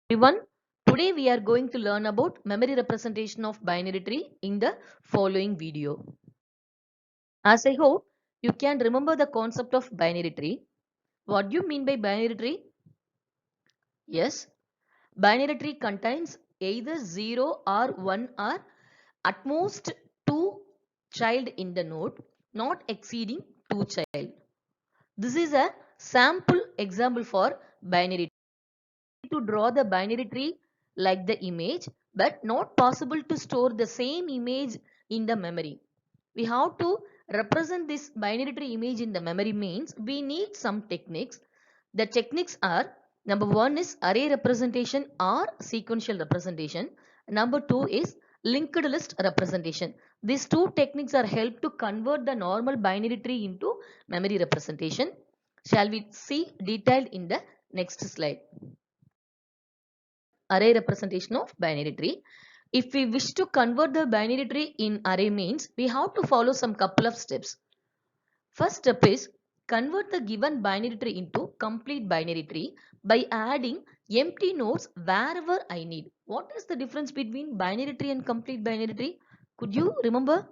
Everyone, today we are going to learn about memory representation of binary tree in the following video. As I hope you can remember the concept of binary tree. What do you mean by binary tree? Yes, binary tree contains either 0 or 1 or at most 2 child in the node, not exceeding 2 child. This is a sample example for binary to draw the binary tree like the image, but not possible to store the same image in the memory. We have to represent this binary tree image in the memory means we need some techniques. The techniques are: number one is array representation or sequential representation. Number two is linked list representation. These two techniques are help to convert the normal binary tree into memory representation. Shall we see detailed in the next slide? Array representation of binary tree. If we wish to convert the binary tree in array means we have to follow some couple of steps. First step is convert the given binary tree into complete binary tree by adding empty nodes wherever I need. What is the difference between binary tree and complete binary tree? Could you remember?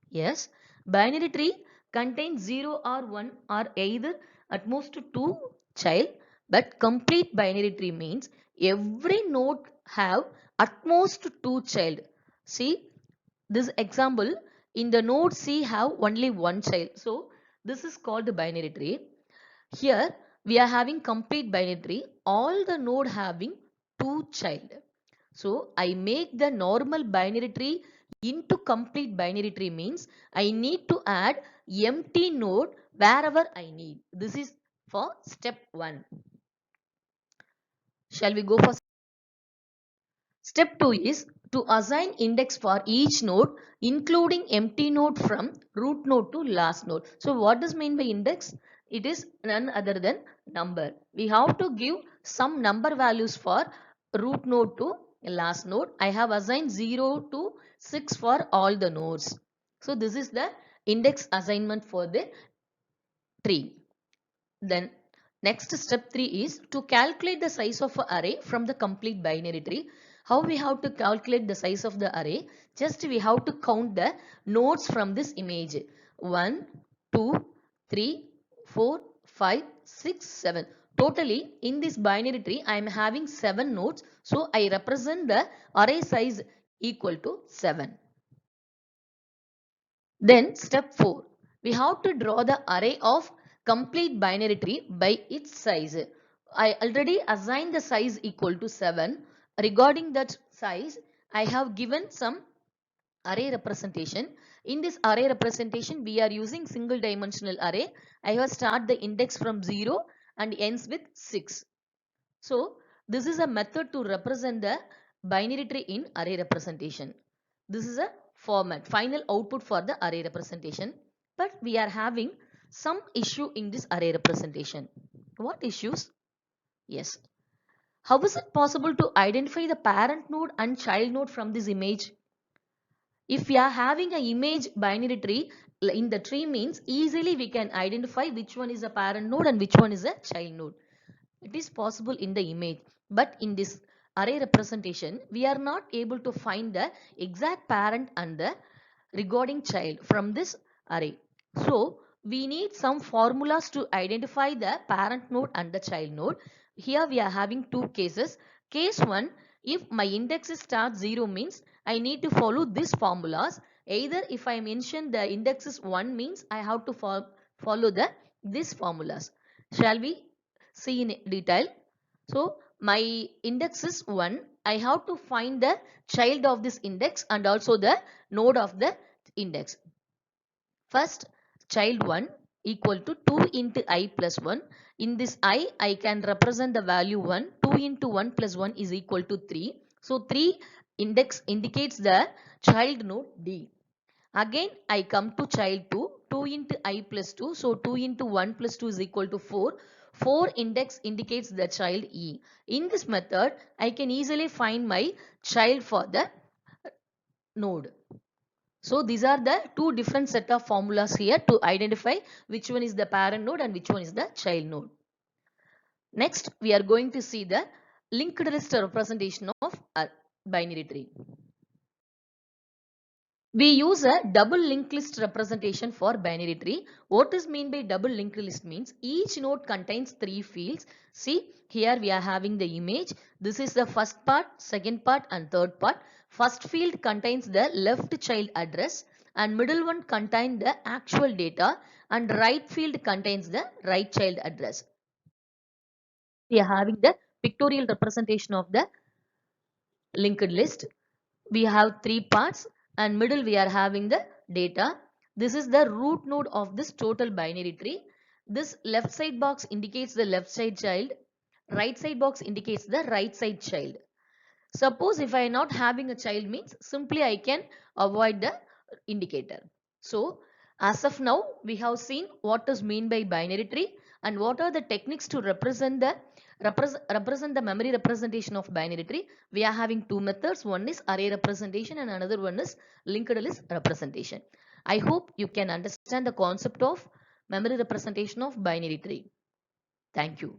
Yes, binary tree contains 0 or 1 or either at most 2 child, but complete binary tree means every node have at most 2 child. See this example, in the node C have only one child. So this is called the binary tree. Here we are having complete binary tree, all the node having 2 child. So I make the normal binary tree into complete binary tree means I need to add empty node wherever I need. This is for step 1. Shall we go for step 2 is to assign index for each node including empty node from root node to last node. So what does mean by index? It is none other than number. We have to give some number values for root node to last node. I have assigned 0 to 6 for all the nodes. So this is the index assignment for the tree. Then next step 3 is to calculate the size of an array from the complete binary tree. How we have to calculate the size of the array? Just we have to count the nodes from this image. 1, 2, 3, 4, 5, 6, 7. Totally in this binary tree I am having 7 nodes. So I represent the array size equal to 7. Then step 4. We have to draw the array of complete binary tree by its size. I already assigned the size equal to 7. Regarding that size, I have given some array representation. In this array representation, we are using single dimensional array. I have start the index from 0 and ends with 6. So, this is a method to represent the binary tree in array representation. This is a format, final output for the array representation. But we are having some issue in this array representation. What issues? Yes. How is it possible to identify the parent node and child node from this image? If we are having an image binary tree, in the tree means easily we can identify which one is a parent node and which one is a child node. It is possible in the image, but in this array representation, we are not able to find the exact parent and the regarding child from this array. So, we need some formulas to identify the parent node and the child node. Here we are having two cases. Case 1, if my index is start 0 means I need to follow these formulas. Either if I mention the index is 1 means I have to follow these formulas. Shall we see in detail? So my index is 1. I have to find the child of this index and also the node of the index. First, child 1 equal to 2 into I plus 1. In this I can represent the value 1. 2 into 1 plus 1 is equal to 3. So 3 index indicates the child node D. Again I come to child 2. 2 into I plus 2. So 2 into 1 plus 2 is equal to 4. 4 index indicates the child E. In this method, I can easily find my child for the node. So these are the two different set of formulas here to identify which one is the parent node and which one is the child node. Next, we are going to see the linked list representation of a binary tree. We use a double linked list representation for binary tree. What is mean by double linked list means each node contains 3 fields. See, here we are having the image. This is the first part, second part and third part. First field contains the left child address and middle one contains the actual data and right field contains the right child address. We are having the pictorial representation of the linked list. We have 3 parts and middle we are having the data. This is the root node of this total binary tree. This left side box indicates the left side child. Right side box indicates the right side child. Suppose if I am not having a child means simply I can avoid the indicator. So as of now we have seen what is mean by binary tree and what are the techniques to represent the memory representation of binary tree. We are having two methods. One is array representation and another one is linked list representation. I hope you can understand the concept of memory representation of binary tree. Thank you.